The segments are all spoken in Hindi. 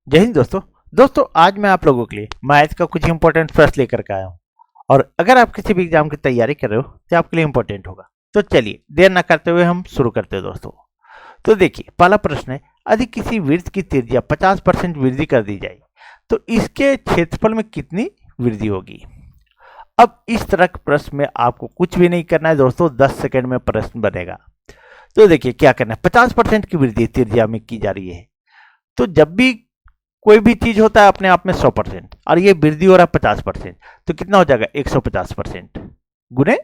जय हिंद दोस्तों आज मैं आप लोगों के लिए मैथ का कुछ इंपॉर्टेंट प्रश्न लेकर के आया हूँ। और अगर आप किसी भी एग्जाम की तैयारी कर रहे हो तो आपके लिए इंपॉर्टेंट होगा। तो चलिए देर ना करते हुए हम शुरू करते हैं दोस्तों। तो देखिए पहला प्रश्न है, यदि किसी वृत्त की त्रिज्या 50% वृद्धि कर दी जाए तो इसके क्षेत्रफल में कितनी वृद्धि होगी। अब इस तरह के प्रश्न में आपको कुछ भी नहीं करना है दोस्तों, 10 सेकंड में प्रश्न बनेगा। तो देखिए क्या करना है, 50% की वृद्धि त्रिज्या में की जा रही है। तो जब भी कोई भी चीज होता है अपने आप में 100% और ये वृद्धि हो रहा है 50%, तो कितना हो जाएगा 150% गुने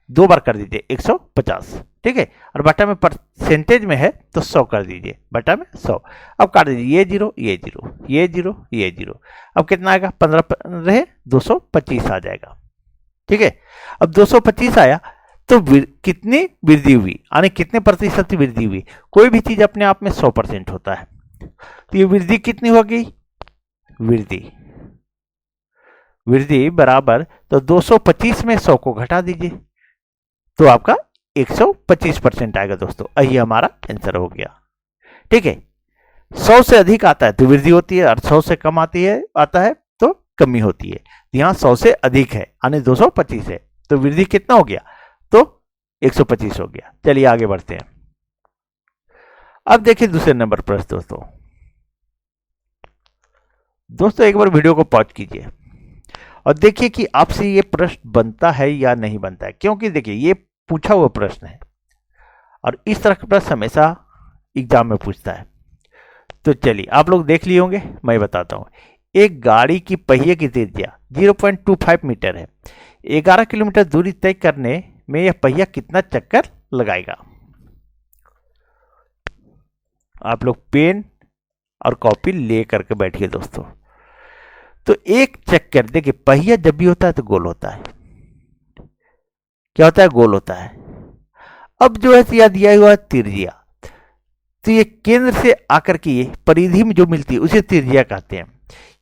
2 बार कर दीजिए 150, ठीक है। और बटा में परसेंटेज में है तो 100 कर दीजिए, बटा में 100। अब काट दीजिए, ये जीरो ये जीरो ये जीरो ये जीरो। अब कितना आएगा, 15 रहे 225 आ जाएगा, ठीक है। अब 225 आया तो कितनी वृद्धि हुई, यानी कितने प्रतिशत की वृद्धि हुई। कोई भी चीज अपने आप में 100% होता है, तो ये वृद्धि कितनी होगी, वृद्धि बराबर, तो 225 में 100 को घटा दीजिए तो आपका 125% आएगा दोस्तों। यही हमारा आंसर हो गया, ठीक है। 100 से अधिक आता है तो वृद्धि होती है और 100 से कम आता है तो कमी होती है। यहाँ 100 से अधिक है यानी 225 है, तो वृद्धि कितना हो गया, तो 125 हो गया। चलिए आगे बढ़ते हैं। अब देखिए दूसरे नंबर प्रश्न दोस्तों एक बार वीडियो को पॉज कीजिए और देखिए कि आपसे ये प्रश्न बनता है या नहीं बनता है, क्योंकि देखिए ये पूछा हुआ प्रश्न है और इस तरह का प्रश्न हमेशा एग्जाम में पूछता है। तो चलिए आप लोग देख लिए होंगे, मैं बताता हूं। एक गाड़ी की पहिए की त्रिज्या 0.25 मीटर है। 11 किलोमीटर दूरी तय करने में यह पहिया कितना चक्कर लगाएगा। आप लोग पेन और कॉपी ले करके बैठिए दोस्तों। तो एक चक्कर, देखिए पहिया जब भी होता है तो गोल होता है, क्या होता है, गोल होता है। अब जो है यह दिया हुआ है त्रिज्या, तो ये केंद्र से आकर के ये परिधि में जो मिलती है उसे त्रिज्या कहते हैं।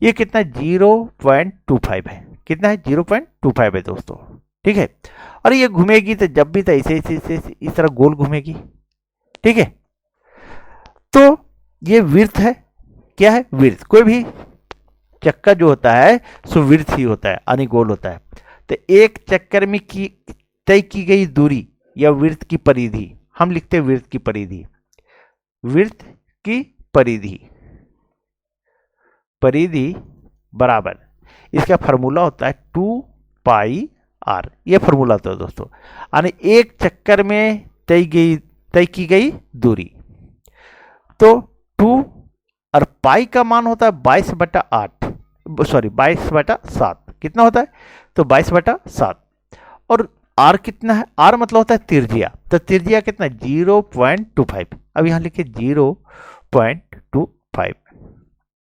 ये कितना 0.25 है, कितना है 0.25 है दोस्तों, ठीक है। और ये घूमेगी तो जब भी तो ऐसे इस तरह गोल घूमेगी, ठीक है। तो ये वृत्त है, क्या है, वृत्त। कोई भी चक्कर जो होता है सो वृत्त ही होता है, यानी गोल होता है। तो एक चक्कर में तय की गई दूरी या वृत्त की परिधि, हम लिखते हैं वृत्त की परिधि, वृत्त की परिधि बराबर, इसका फॉर्मूला होता है 2πr। यह फॉर्मूला होता है दोस्तों, यानी एक चक्कर में तय की गई दूरी। तो 2 और पाई का मान होता है 22/8, सॉरी 22/7, कितना होता है, तो 22/7। और आर कितना है, आर मतलब होता है त्रिज्या, तो त्रिज्या कितना 0.25। अब यहां लिखिए 0.25।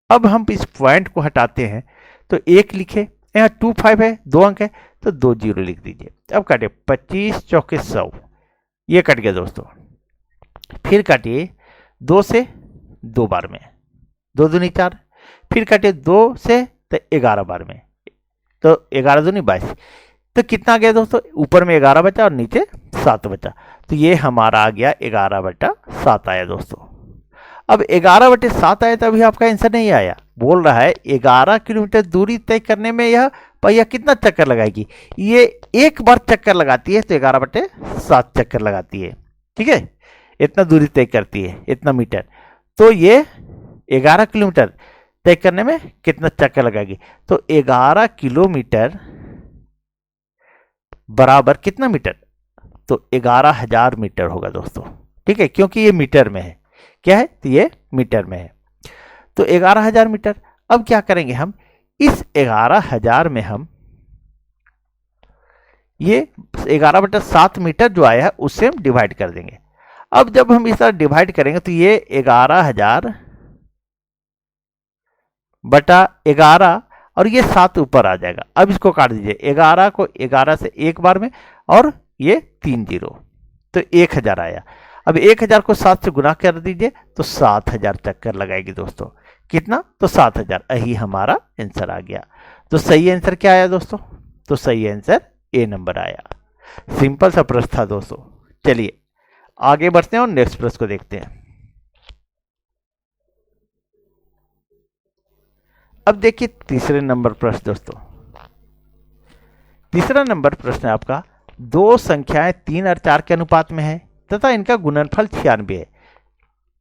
अब हम इस पॉइंट को हटाते हैं तो 1 लिखे, यहाँ 25 है, 2 अंक है तो 2 जीरो लिख दीजिए। अब काटिए 25 चौके 100, ये कट गया दोस्तों। फिर काटिए 2 से 2 बार में, 2 दूनी 4, फिर काटिए 2 से तो 11 बार में, तो 11 दूनी 22, तो कितना गया दोस्तों, ऊपर में 11 बचा और नीचे 7 बचा, तो ये हमारा आ गया 11/7 आया दोस्तों। अब 11/7 आया तो अभी आपका आंसर नहीं आया, बोल रहा है 11 किलोमीटर दूरी तय करने में यह पहिया कितना चक्कर लगाएगी। ये एक बार चक्कर लगाती है तो 11/7 चक्कर लगाती है, ठीक है। इतना दूरी तय करती है, इतना मीटर, तो ये 11 किलोमीटर तय करने में कितना चक्कर लगाएगी। तो 11 किलोमीटर बराबर कितना मीटर, तो 11,000 मीटर होगा दोस्तों, ठीक है, क्योंकि ये मीटर में है, क्या है, तो ये मीटर में है, तो 11,000 मीटर। अब क्या करेंगे हम, इस 11,000 में हम ये 11/7 मीटर जो आया है उससे हम डिवाइड कर देंगे। अब जब हम इस तरह डिवाइड करेंगे तो ये 11,000/11 और ये 7 ऊपर आ जाएगा। अब इसको काट दीजिए, 11 को 11 से एक बार में और ये 3 जीरो, तो 1,000 आया। अब 1,000 को 7 से गुना कर दीजिए तो 7,000 चक्कर लगाएगी दोस्तों, कितना, तो 7,000। यही हमारा आंसर आ गया। तो सही आंसर क्या आया दोस्तों, तो सही आंसर ए नंबर आया। सिंपल सा प्रश्न था दोस्तों। चलिए आगे बढ़ते हैं और नेक्स्ट प्रश्न को देखते हैं। अब देखिए तीसरे नंबर प्रश्न दोस्तों। तीसरा नंबर प्रश्न है आपका, दो संख्याएं 3 और 4 के अनुपात में है तथा इनका गुणनफल 96 है,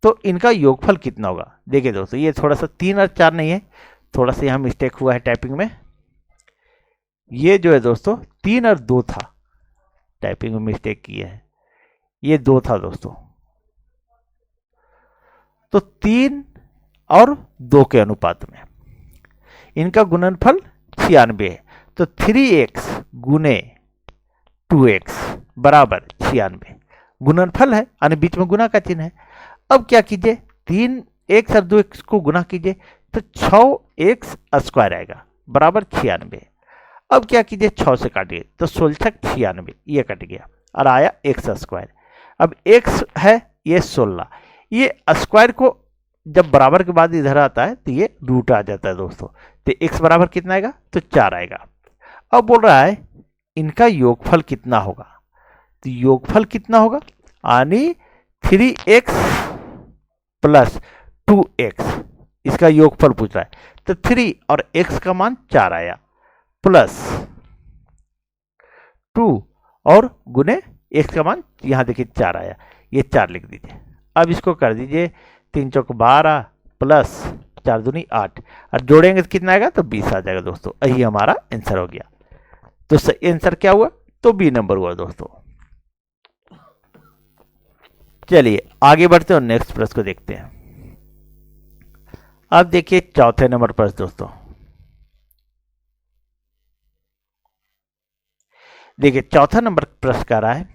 तो इनका योगफल कितना होगा। देखिए दोस्तों, ये थोड़ा सा 3 और 4 नहीं है, थोड़ा सा यहाँ मिस्टेक हुआ है टाइपिंग में। ये जो है दोस्तों 3 और 2 था, टाइपिंग में मिस्टेक की है, ये 2 था दोस्तों। तो 3 और 2 के अनुपात में इनका गुणनफल 96 है, तो 3x गुने 2x बराबर 96 गुणनफल है, यानी बीच में गुना का चिन्ह है। अब क्या कीजिए, 3x और 2x को गुना कीजिए तो 6x स्क्वायर आएगा बराबर 96। अब क्या कीजिए, 6 से काटिए तो 16 96, ये कट गया और आया x स्क्वायर। अब x है ये 16, ये स्क्वायर को जब बराबर के बाद इधर आता है तो ये रूट आ जाता है दोस्तों, तो x बराबर कितना आएगा, तो 4 आएगा। अब बोल रहा है इनका योगफल कितना होगा, तो योगफल कितना होगा, यानी 3x प्लस 2x, इसका योगफल पूछ रहा है। तो 3 और x का मान 4 आया, प्लस 2 और गुने x का मान यहां देखिए 4 आया, ये 4 लिख दीजिए। अब इसको कर दीजिए 3 चौक 12 प्लस 4 दूनी 8, और जोड़ेंगे तो कितना आएगा, तो 20 आ जाएगा दोस्तों। यही हमारा आंसर हो गया। तो सही आंसर क्या हुआ, तो बी नंबर हुआ दोस्तों। चलिए आगे बढ़ते हैं और नेक्स्ट प्रश्न को देखते हैं। अब देखिए चौथे नंबर प्रश्न दोस्तों। देखिए चौथा नंबर प्रश्न कह रहा है,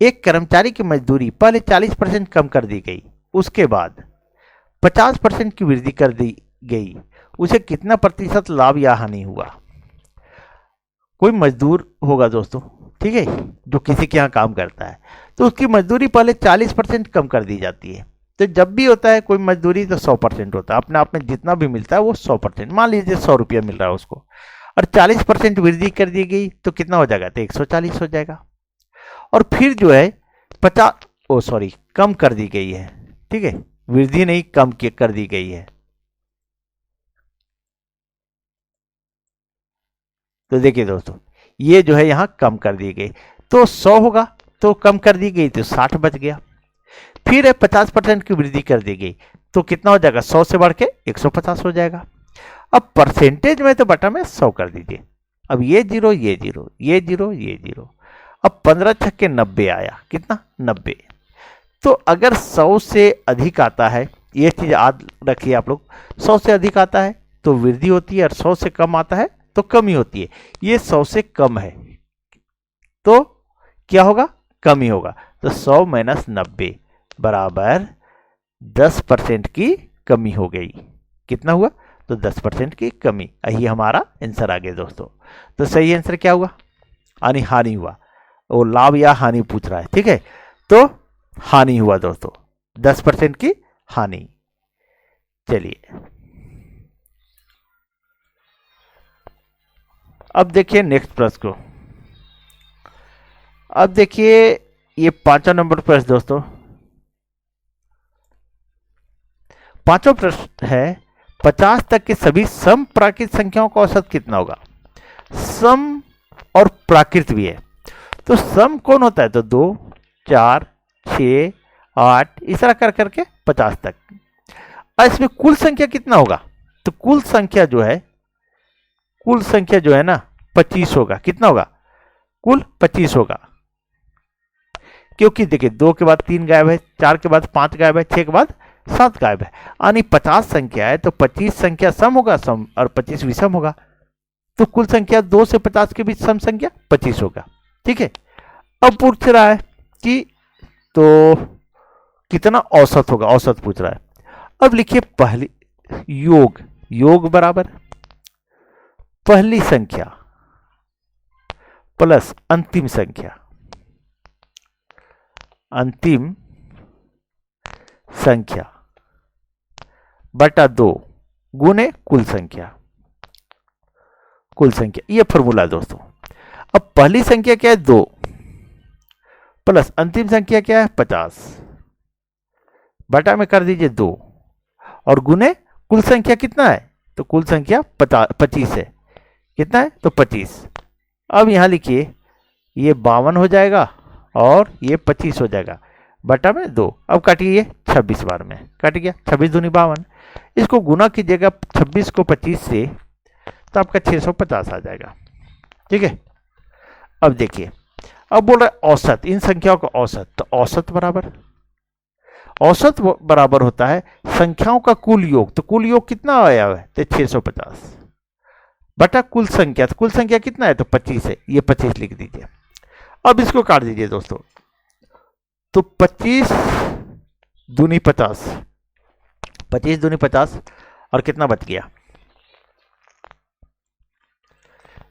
एक कर्मचारी की मजदूरी पहले 40% कम कर दी गई, उसके बाद 50% की वृद्धि कर दी गई, उसे कितना प्रतिशत लाभ या हानि हुआ। कोई मजदूर होगा दोस्तों, ठीक है, जो किसी के यहाँ काम करता है, तो उसकी मजदूरी पहले 40% कम कर दी जाती है। तो जब भी होता है कोई मजदूरी तो 100% होता है, अपने आप में जितना भी मिलता है वो 100%, मान लीजिए 100 रुपया मिल रहा है उसको, और 40% वृद्धि कर दी गई तो कितना हो जाएगा, तो 140 हो जाएगा। और फिर जो है 50 कम कर दी गई है, ठीक है, वृद्धि नहीं कम कर दी गई है। तो देखिए दोस्तों, ये जो है यहां कम कर दी गई, तो 100 होगा, तो कम कर दी गई तो 60 बच गया। फिर है 50% की वृद्धि कर दी गई, तो कितना हो जाएगा, 100 से बढ़ के 150 हो जाएगा। अब परसेंटेज में तो बटा में 100 कर दीजिए। अब ये जीरो ये जीरो ये जीरो ये जीरो, अब 15 छक्के 90 आया, कितना, 90। तो अगर 100 से अधिक आता है, ये चीज याद रखिए आप लोग, 100 से अधिक आता है तो वृद्धि होती है, और 100 से कम आता है तो कमी होती है। ये 100 से कम है तो क्या होगा, कमी होगा। तो 100 माइनस 90 बराबर 10% की कमी हो गई। कितना हुआ, तो 10% की कमी। यही हमारा आंसर आ गया दोस्तों। तो सही आंसर क्या हुआ, हानि हुआ। वो लाभ या हानि पूछ रहा है, ठीक है, तो हानि हुआ दोस्तों, 10% की हानि। चलिए अब देखिए नेक्स्ट प्रश्न को। अब देखिए ये 5वां नंबर प्रश्न दोस्तों। 5वां प्रश्न है, 50 तक के सभी सम प्राकृत संख्याओं का औसत कितना होगा। सम और प्राकृत भी है, तो सम कौन होता है, तो 2 4 6 8 इस तरह कर करके 50 तक। और इसमें कुल संख्या कितना होगा, तो कुल संख्या जो है ना 25 होगा। कितना होगा, कुल 25 होगा, क्योंकि देखिए 2 के बाद 3 गायब है, 4 के बाद 5 गायब है, 6 के बाद 7 गायब है, यानी 50 संख्या है तो 25 संख्या सम होगा, सम और 25 विषम होगा। तो कुल संख्या 2 से 50 के बीच सम संख्या 25 होगा, ठीक है। अब पूछ रहा है कि तो कितना औसत होगा, औसत पूछ रहा है। अब लिखिए पहली योग बराबर पहली संख्या प्लस अंतिम संख्या बटा 2 गुने कुल संख्या, ये फॉर्मूला है दोस्तों। अब पहली संख्या क्या है, 2 प्लस अंतिम संख्या क्या है, 50 बटा में कर दीजिए 2 और गुने कुल संख्या कितना है, तो कुल संख्या 25 है। कितना है, तो 25। अब यहां लिखिए ये 52 हो जाएगा और ये 25 हो जाएगा, बटा में 2। अब काटिए 26 बार में, कट गया, 26 दूनी 52। इसको गुना कीजिएगा 26 को 25 से, तो आपका 650 आ जाएगा। ठीक है। अब देखिए, अब बोल रहा है औसत, इन संख्याओं का औसत, तो औसत बराबर होता है संख्याओं का कुल योग। तो कुल योग कितना आया है, तो 650 बटा कुल संख्या, तो कुल संख्या कितना है, तो 25 है, ये 25 लिख दीजिए। अब इसको काट दीजिए दोस्तों, तो 25 दूनी 50, 25 दूनी 50, और कितना बच गया,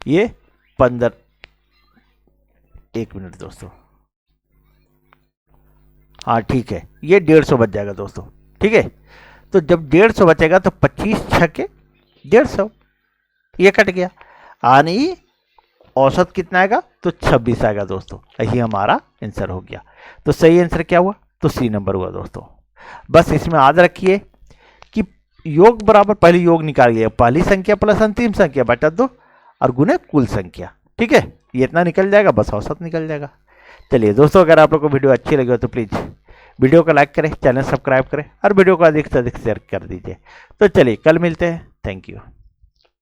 ये 15। एक मिनट दोस्तों, हाँ ठीक है, ये 150 बच जाएगा दोस्तों। ठीक है, तो जब 150 बचेगा तो 25 छके 150, ये कट गया। यानी औसत कितना आएगा, तो 26 आएगा दोस्तों। यही हमारा आंसर हो गया। तो सही आंसर क्या हुआ, तो सी नंबर हुआ दोस्तों। बस इसमें याद रखिए कि योग बराबर, पहले योग निकाल लिया, पहली संख्या प्लस अंतिम संख्या बटा 2 और गुने कुल संख्या। ठीक है, ये इतना निकल जाएगा, बस औसत निकल जाएगा। चलिए दोस्तों, अगर आप लोग को वीडियो अच्छी लगी हो तो प्लीज़ वीडियो को लाइक करें, चैनल सब्सक्राइब करें और वीडियो को अधिक से अधिक शेयर कर दीजिए। तो चलिए कल मिलते हैं। Thank you.